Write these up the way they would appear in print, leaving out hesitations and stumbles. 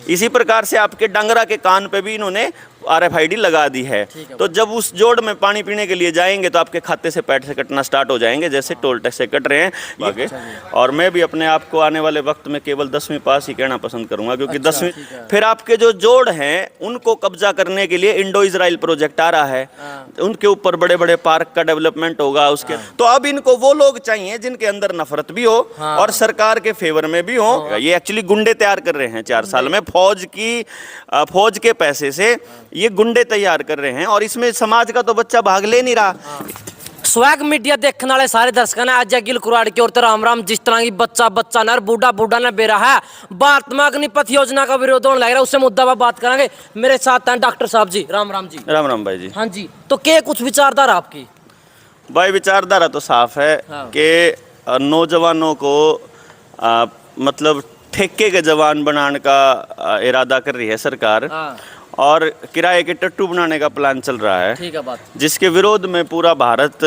इसी प्रकार से आपके डंगरा के कान पे भी इन्होंने RFID लगा दी है। तो जब उस जोड़ में पानी पीने के लिए जाएंगे तो आपके खाते से पैसे कटना स्टार्ट हो जाएंगे, जैसे टोल टैक्स से कट रहे हैं आगे। और मैं भी अपने आप को आने वाले वक्त में केवल 10वीं पास ही कहना पसंद करूंगा, क्योंकि 10वीं फिर आपके जो जोड़ हैं उनको कब्जा करने के लिए इंडो इजराइल प्रोजेक्ट आ रहा है, उनके ऊपर बड़े बड़े पार्क का डेवलपमेंट होगा उसके। तो अब इनको वो लोग चाहिए जिनके अंदर नफरत भी हो और सरकार के फेवर में भी हो। ये एक्चुअली गुंडे तैयार कर रहे हैं 4 साल में, फौज के पैसे से ये गुंडे तैयार कर रहे हैं, और इसमें समाज का तो बच्चा भाग ले नहीं रहा। स्वैग मीडिया देखने वाले सारे दर्शकों ने आज गिल कुराड़ की ओर तो राम राम। जिस तरह की बच्चा न बूढ़ा न बेरा है, भारत में अग्निपथ योजना का विरोध होने लग रहा है, उससे मुद्दा पर बात करेंगे। मेरे साथ हैं डॉक्टर साहब जी। राम राम जी। राम राम भाई जी। हाँ जी, तो क्या कुछ विचारधारा आपकी? भाई विचारधारा तो साफ है कि नौजवानों को मतलब ठेके के जवान बनाने का इरादा कर रही है सरकार, और किराए के टट्टू बनाने का प्लान चल रहा है। ठीक है बात। जिसके विरोध में पूरा भारत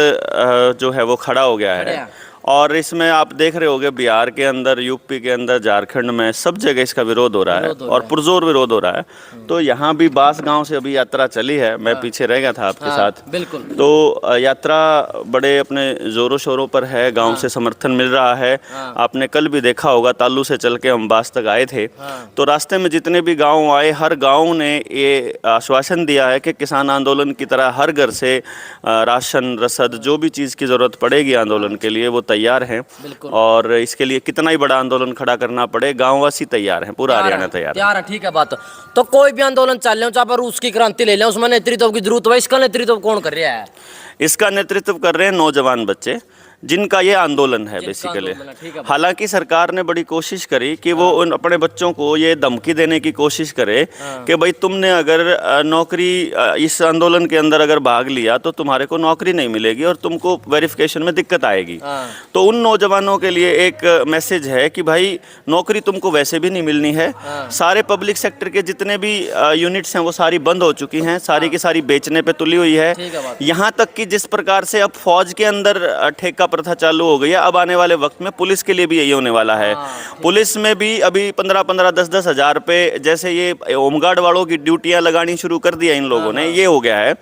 जो है वो खड़ा हो गया है। और इसमें आप देख रहे होंगे बिहार के अंदर, यूपी के अंदर, झारखंड में, सब जगह इसका विरोध हो रहा है और पुरजोर विरोध हो रहा है। तो यहाँ भी बास गांव से अभी यात्रा चली है, मैं पीछे रह गया था आपके साथ। बिल्कुल। तो यात्रा बड़े अपने जोरों शोरों पर है, गांव से समर्थन मिल रहा है। आपने कल भी देखा होगा, तालू से चल के हम बास तक आए थे। तो रास्ते में जितने भी गाँव आए, हर गाँव ने ये आश्वासन दिया है कि किसान आंदोलन की तरह हर घर से राशन, रसद, जो भी चीज़ की ज़रूरत पड़ेगी आंदोलन के लिए वो तैयार हैं। और इसके लिए कितना ही बड़ा आंदोलन खड़ा करना पड़े, गांववासी तैयार हैं, पूरा हरियाणा तैयार है। ठीक है बात। तो कोई भी आंदोलन चल रहे हो, चाहे रूस की क्रांति ले लें, उसमें नेतृत्व की जरूरत है। इसका नेतृत्व कौन कर रहा है? इसका नेतृत्व कर रहे हैं नौजवान बच्चे, जिनका ये आंदोलन है बेसिकली। हालांकि सरकार ने बड़ी कोशिश करी कि वो उन अपने बच्चों को ये धमकी देने की कोशिश करे कि भाई तुमने अगर नौकरी इस आंदोलन के अंदर अगर भाग लिया तो तुम्हारे को नौकरी नहीं मिलेगी और तुमको वेरिफिकेशन में दिक्कत आएगी। तो उन नौजवानों के लिए एक मैसेज है कि भाई नौकरी तुमको वैसे भी नहीं मिलनी है। सारे पब्लिक सेक्टर के जितने भी यूनिट्स हैं वो सारी बंद हो चुकी हैं, सारी की सारी बेचने पे तुली हुई है। यहाँ तक कि जिस प्रकार से अब फौज के अंदर ठेका प्रथा चालू हो गई है, अब आने वाले वक्त में पुलिस के लिए भी यही होने वाला है। पुलिस में भी अभी 15-15, 10-10 हज़ार पे जैसे ये होमगार्ड वालों की ड्यूटियां लगानी शुरू कर दिया इन लोगों ने, ये हो गया है।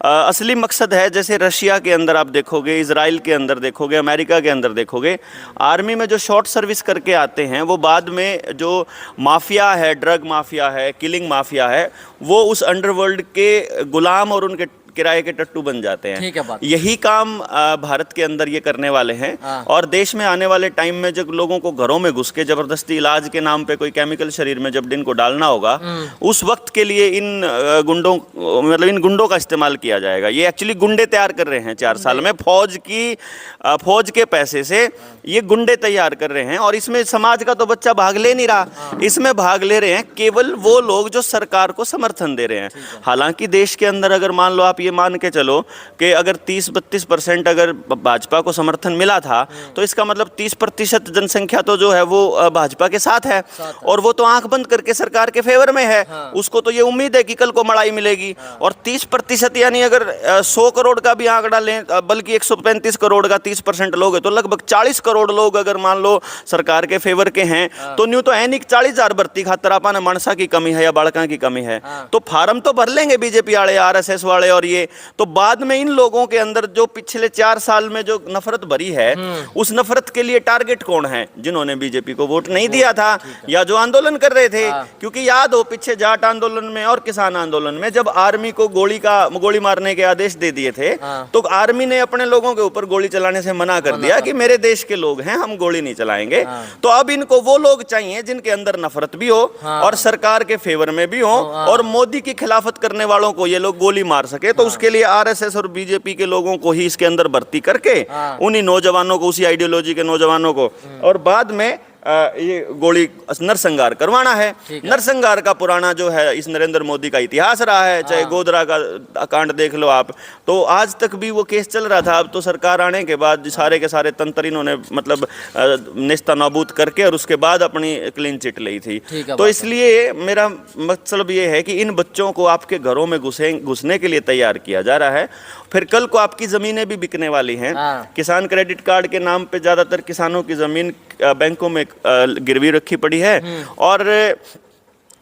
असली मकसद है, जैसे रशिया के अंदर आप देखोगे, इजराइल के अंदर देखोगे, अमेरिका के अंदर देखोगे, आर्मी में जो शॉर्ट सर्विस करके आते हैं वो बाद में जो माफिया है, ड्रग माफिया है, किलिंग माफिया है, वो उस अंडरवर्ल्ड के गुलाम और उनके किराए के टट्टू बन जाते हैं। ठीक है बात। यही काम भारत के अंदर ये करने वाले हैं। और देश में आने वाले टाइम में जब लोगों को घरों में घुस के जबरदस्ती इलाज के नाम पे कोई केमिकल शरीर में जब इनको डालना होगा, उस वक्त के लिए इन गुंडों का इस्तेमाल किया जाएगा। ये एक्चुअली गुंडे तैयार कर रहे हैं 4 साल में, फौज के पैसे से ये गुंडे तैयार कर रहे हैं। और इसमें समाज का तो बच्चा भाग ले नहीं रहा, इसमें भाग ले रहे हैं केवल वो लोग जो सरकार को समर्थन दे रहे हैं। हालांकि देश के अंदर अगर मान लो आप ये मान के चलो कि अगर 30-32% अगर भाजपा को समर्थन मिला था, तो इसका मतलब 30% जनसंख्या तो जो है वो भाजपा के साथ है, और वो तो आंख बंद करके सरकार के फेवर में है। उसको तो ये उम्मीद है कि कल को मड़ाई मिलेगी। और 30% यानी अगर 100 करोड़ का भी आंकड़ा लें, बल्कि 135 करोड़ का 30% लोग है, तो लगभग 40 करोड़ लोग अगर मान लो सरकार के फेवर के हैं, तो न्यू तो है नहीं 40,000 भर्ती खातर आपने मनसा की कमी है या बाड़का की कमी है, तो फार्म तो भर लेंगे बीजेपी वाले, RSS वाले। और ये तो बाद में इन लोगों के अंदर जो पिछले 4 साल में जो नफरत भरी है, उस नफरत के लिए टारगेट कौन है? जिन्होंने बीजेपी को वोट नहीं दिया था या जो आंदोलन कर रहे थे। क्योंकि याद हो पीछे जाट आंदोलन में और किसान आंदोलन में जब आर्मी को गोली मारने के आदेश दे दिए थे, तो आर्मी ने अपने लोगों के ऊपर गोली चलाने से मना कर दिया कि मेरे देश के लोग हैं, हम गोली नहीं चलाएंगे। तो अब इनको वो लोग चाहिए जिनके अंदर नफरत भी हो और सरकार के फेवर में भी हो, और मोदी की खिलाफत करने वालों को ये लोग गोली मार सके। तो उसके लिए RSS और बीजेपी के लोगों को ही इसके अंदर भर्ती करके उन्हीं नौजवानों को, उसी आइडियोलॉजी के नौजवानों को, और बाद में ये गोली नरसंहार करवाना है। नरसंहार का पुराना जो है इस नरेंद्र मोदी का इतिहास रहा है। चाहे गोधरा का कांड देख लो आप, तो आज तक भी वो केस चल रहा था। अब तो सरकार आने के बाद सारे के सारे तंत्र इन्होंने मतलब नेस्ता नाबूद करके और उसके बाद अपनी क्लीन चिट ली थी। तो इसलिए मेरा मतलब ये है कि इन बच्चों को आपके घरों में घुसने के लिए तैयार किया जा रहा है। फिर कल को आपकी ज़मीनें भी बिकने वाली हैं। किसान क्रेडिट कार्ड के नाम पे ज़्यादातर किसानों की ज़मीन बैंकों में गिरवी रखी पड़ी है, और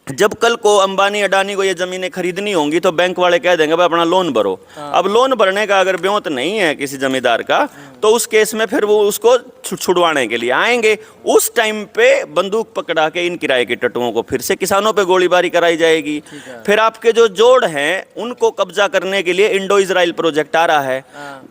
जब कल को अंबानी अडानी को ये जमीनें खरीदनी होंगी तो बैंक वाले कह देंगे भाई अपना लोन भरो। अब लोन भरने का अगर ब्योंत नहीं है किसी जमींदार का, तो उस केस में फिर वो उसको छुड़वाने के लिए आएंगे। उस टाइम पे बंदूक पकड़ा के इन किराए के टट्टुओं को फिर से किसानों पे गोलीबारी कराई जाएगी। फिर आपके जो जोड़ हैं उनको कब्जा करने के लिए इंडो इजराइल प्रोजेक्ट आ रहा है।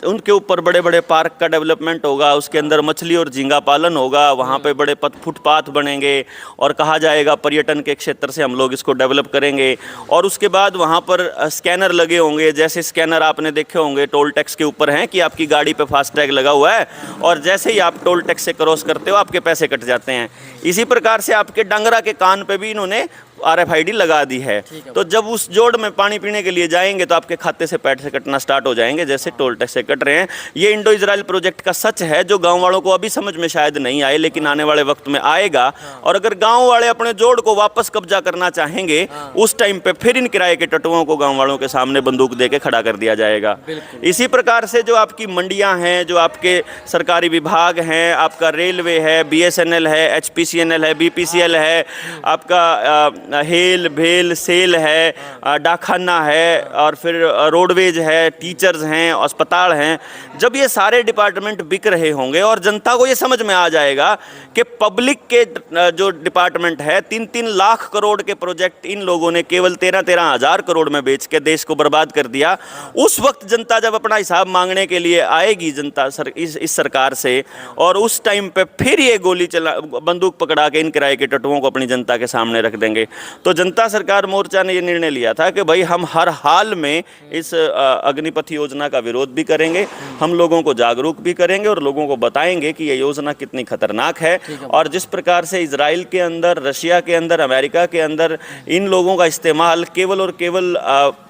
उनके ऊपर बड़े बड़े पार्क का डेवलपमेंट होगा, उसके अंदर मछली और झींगा पालन होगा, वहाँ पे बड़े फुटपाथ बनेंगे और कहा जाएगा पर्यटन के क्षेत्र से हम लोग इसको डेवलप करेंगे। और उसके बाद वहाँ पर स्कैनर लगे होंगे, जैसे स्कैनर आपने देखे होंगे टोल टैक्स के ऊपर हैं कि आपकी गाड़ी पे फास्टैग लगा हुआ है और जैसे ही आप टोल टैक्स से क्रॉस करते हो आपके पैसे कट जाते हैं। इसी प्रकार से आपके डंगरा के कान पे भी इन्होंने RFID लगा दी है। तो जब उस जोड़ में पानी पीने के लिए जाएंगे तो आपके खाते से पैसे कटना स्टार्ट हो जाएंगे, जैसे टोल टैक्स से कट रहे हैं। ये इंडो इजराइल प्रोजेक्ट का सच है जो गांव वालों को अभी समझ में शायद नहीं आए, लेकिन आने वाले वक्त में आएगा। और अगर गांव वाले अपने जोड़ को वापस कब्जा करना चाहेंगे उस टाइम पे फिर इन किराए के टट्टुओं को गांव वालों के सामने बंदूक दे के खड़ा कर दिया जाएगा। इसी प्रकार से जो आपकी मंडियां हैं, जो आपके सरकारी विभाग हैं, आपका रेलवे है, BSNL है, HPCNL है, BPCL है, आपका हेल भेल सेल है, डाकखाना है, और फिर रोडवेज है, टीचर्स हैं, अस्पताल हैं। जब ये सारे डिपार्टमेंट बिक रहे होंगे और जनता को ये समझ में आ जाएगा कि पब्लिक के जो डिपार्टमेंट है 3-3 लाख करोड़ के प्रोजेक्ट इन लोगों ने केवल 13-13 हज़ार करोड़ में बेच के देश को बर्बाद कर दिया, उस वक्त जनता जब अपना हिसाब मांगने के लिए आएगी जनता इस सरकार से, और उस टाइम पे फिर ये बंदूक पकड़ा के इन किराए के टट्टुओं को अपनी जनता के सामने रख देंगे। तो जनता सरकार मोर्चा ने ये निर्णय लिया था कि भाई हम हर हाल में इस अग्निपथ योजना का विरोध भी करेंगे, हम लोगों को जागरूक भी करेंगे और लोगों को बताएंगे कि ये योजना कितनी खतरनाक है। और जिस प्रकार से इजराइल के अंदर, रशिया के अंदर, अमेरिका के अंदर इन लोगों का इस्तेमाल केवल और केवल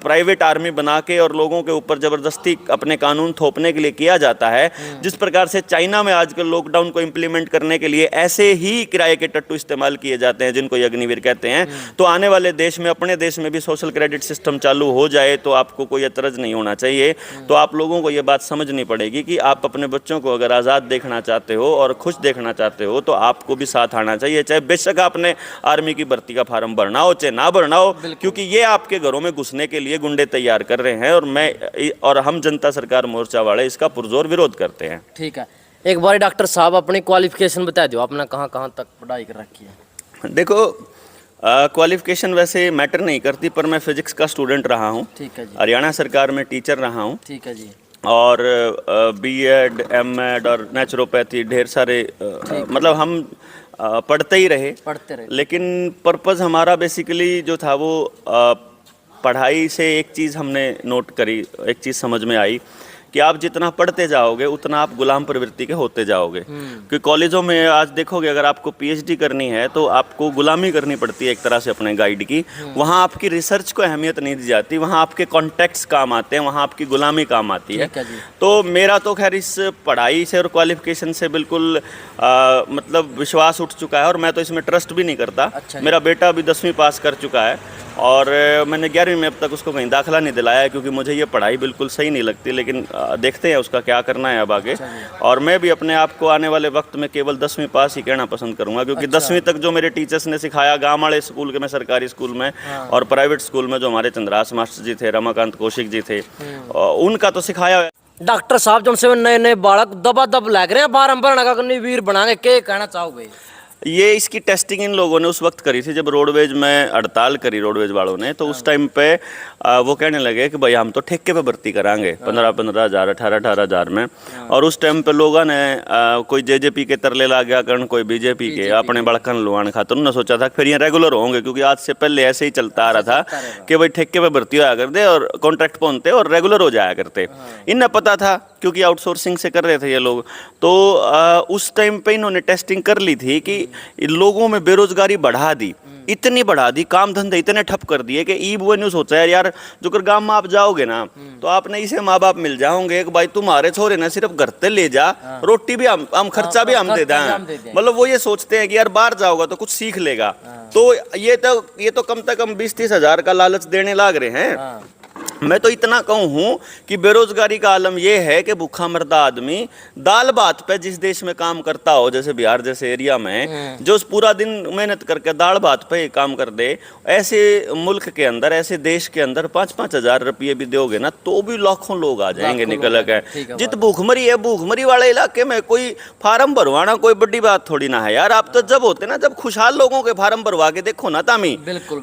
प्राइवेट आर्मी बना के और लोगों के ऊपर ज़बरदस्ती अपने कानून थोपने के लिए किया जाता है, जिस प्रकार से चाइना में आजकल लॉकडाउन को इम्प्लीमेंट करने के लिए ऐसे ही किराए के टट्टू इस्तेमाल किए जाते हैं जिनको ये अग्निवीर कहते हैं। तो आने वाले देश में, अपने देश में भी सोशल क्रेडिट सिस्टम चालू हो जाए तो आपको कोई एतराज नहीं होना चाहिए। तो आप लोगों को ये बात समझनी पड़ेगी कि आप अपने बच्चों को अगर आज़ाद देखना चाहते हो और खुश देखना चाहते हो तो आपको भी साथ आना चाहिए, चाहे बेशक आपने आर्मी की भर्ती का फार्म भरना हो चाहे ना भरना हो, क्योंकि ये आपके घरों में घुसने के लिए गुंडे तैयार कर रहे हैं और हम जनता सरकार मोर्चा वाले इसका पुरजोर विरोध करते हैं। ठीक है, एक बार डॉक्टर साहब अपनी क्वालिफिकेशन बता दो, आपने कहाँ कहाँ तक पढ़ाई कर रखी है? देखो, क्वालिफिकेशन वैसे मैटर नहीं करती, पर मैं फिजिक्स का स्टूडेंट रहा हूँ। ठीक है जी। हरियाणा सरकार में टीचर रहा हूँ। ठीक है जी। और B.Ed, M.Ed और नेचुरोपैथी ढेर सारे मतलब हम पढ़ते ही रहे, लेकिन पर्पज़ हमारा बेसिकली जो था वो पढ़ाई से एक चीज़ हमने नोट करी, एक चीज़ समझ में आई कि आप जितना पढ़ते जाओगे उतना आप गुलाम प्रवृत्ति के होते जाओगे। क्योंकि कॉलेजों में आज देखोगे अगर आपको PhD करनी है तो आपको गुलामी करनी पड़ती है एक तरह से अपने गाइड की। वहाँ आपकी रिसर्च को अहमियत नहीं दी जाती, वहाँ आपके कॉन्टेक्ट्स काम आते हैं, वहाँ आपकी गुलामी काम आती है। तो मेरा तो खैर इस पढ़ाई से और क्वालिफिकेशन से बिल्कुल मतलब विश्वास उठ चुका है और मैं तो इसमें ट्रस्ट भी नहीं करता। मेरा बेटा अभी 10वीं पास कर चुका है और मैंने 11वीं में अब तक उसको कहीं दाखिला नहीं दिलाया क्योंकि मुझे ये पढ़ाई बिल्कुल सही नहीं लगती, लेकिन देखते हैं उसका क्या करना है अब आगे। और मैं भी अपने आप को आने वाले वक्त में केवल 10वीं पास ही कहना पसंद करूंगा, क्योंकि 10वीं तक जो मेरे टीचर्स ने सिखाया गाँव वाले स्कूल के, मैं सरकारी स्कूल में और प्राइवेट स्कूल में जो हमारे चंद्रास मास्टर जी थे, रमाकांत कौशिक जी थे, उनका तो सिखाया। डॉक्टर साहब जो से नए नए बालक दबा दब लग रहे हैं फार्म भरने का, वीर बनाएंगे, क्या कहना चाहोगे? ये इसकी टेस्टिंग इन लोगों ने उस वक्त करी थी जब रोडवेज में हड़ताल करी रोडवेज वालों ने, तो उस टाइम पे वो कहने लगे कि भाई हम तो ठेके पे भर्ती करांगे 15-15 हज़ार 18-18 हज़ार में। और उस टाइम पे लोगों ने कोई JJP के तरले ला गया करण, कोई BJP के, अपने बड़कन लुआन खातर उन्होंने सोचा था फिर ये रेगुलर होंगे, क्योंकि आज से पहले ऐसे ही चलता आ रहा था कि भाई ठेके पे भर्ती होया करते और कॉन्ट्रैक्ट पहुँचते और रेगुलर हो जाया करते। इन्हें पता था क्योंकि आउटसोर्सिंग से कर रहे थे ये लोग, तो उस टाइम पे इन्होंने टेस्टिंग कर ली थी कि लोगों में बेरोजगारी बढ़ा दी, इतनी बढ़ा दी, काम धंधे इतने ठप कर दिए कि ई-बुआ ने सोचा यार जो कर गांव में आप जाओगे ना तो आपने इसे माँ बाप मिल जाओगे कि भाई तुम्हारे छोरे ना सिर्फ घर ते ले जा, रोटी भी हम खर्चा भी हम दे दें। मतलब वो ये सोचते हैं कि यार बाहर जाओगा तो कुछ सीख लेगा। तो ये तो कम से कम 20-30 हज़ार का लालच देने लग रहे हैं। मैं तो इतना कहूँ कि बेरोजगारी का आलम यह है कि भूखा मरदा आदमी दाल भात पे जिस देश में काम करता हो, जैसे बिहार जैसे एरिया में, जो पूरा दिन मेहनत करके दाल भात पे ही काम कर दे, ऐसे मुल्क के अंदर, ऐसे देश के अंदर 5-5 हजार रुपये भी दोगे ना तो भी लाखों लोग आ जाएंगे निकल के। जित भूखमरी है, भूखमरी वाले इलाके में कोई फार्म भरवाना कोई बड़ी बात थोड़ी ना है यार। आप तो जब होते ना, जब खुशहाल लोगों के फार्म भरवा के देखो ना तामी,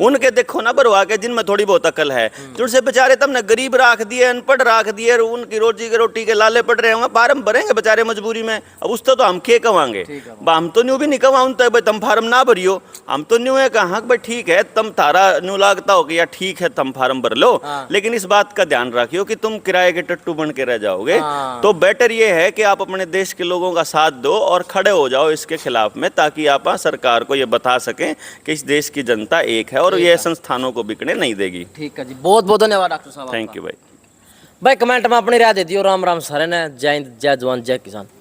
उनके देखो ना भरवा के जिनमें थोड़ी बहुत अकल है, जिनसे बेचारे तुमने गरीब राख दिए, अनपढ़ राख दिए, उनकी रोजी के रोटी के लाले पड़ रहे होंगे, फार्म भरेंगे बेचारे मजबूरी में। अब उससे तो हम के कमाएंगे, हम तो न्यू भी नहीं कमाऊं तो भाई तुम फार्म ना भरियो, हम तो न्यू है कहा भाई ठीक है तुम तारा न्यू लागता हो या ठीक है तुम फार्म भर लो, लेकिन इस बात का ध्यान रखियो कि तुम किराए के टट्टू बन के रह जाओगे। तो बेटर ये है कि आप अपने देश के लोगों का साथ दो और खड़े हो जाओ इसके खिलाफ में, ताकि आप सरकार को ये बता सकें कि इस देश की जनता एक है और ये संस्थानों को बिकने नहीं देगी। ठीक है जी, बहुत बहुत धन्यवाद डॉक्टर साहब। थैंक यू भाई। भाई कमेंट में अपनी राय दे दियो। राम राम सारे ने, जय हिंद, जय जवान, जय किसान।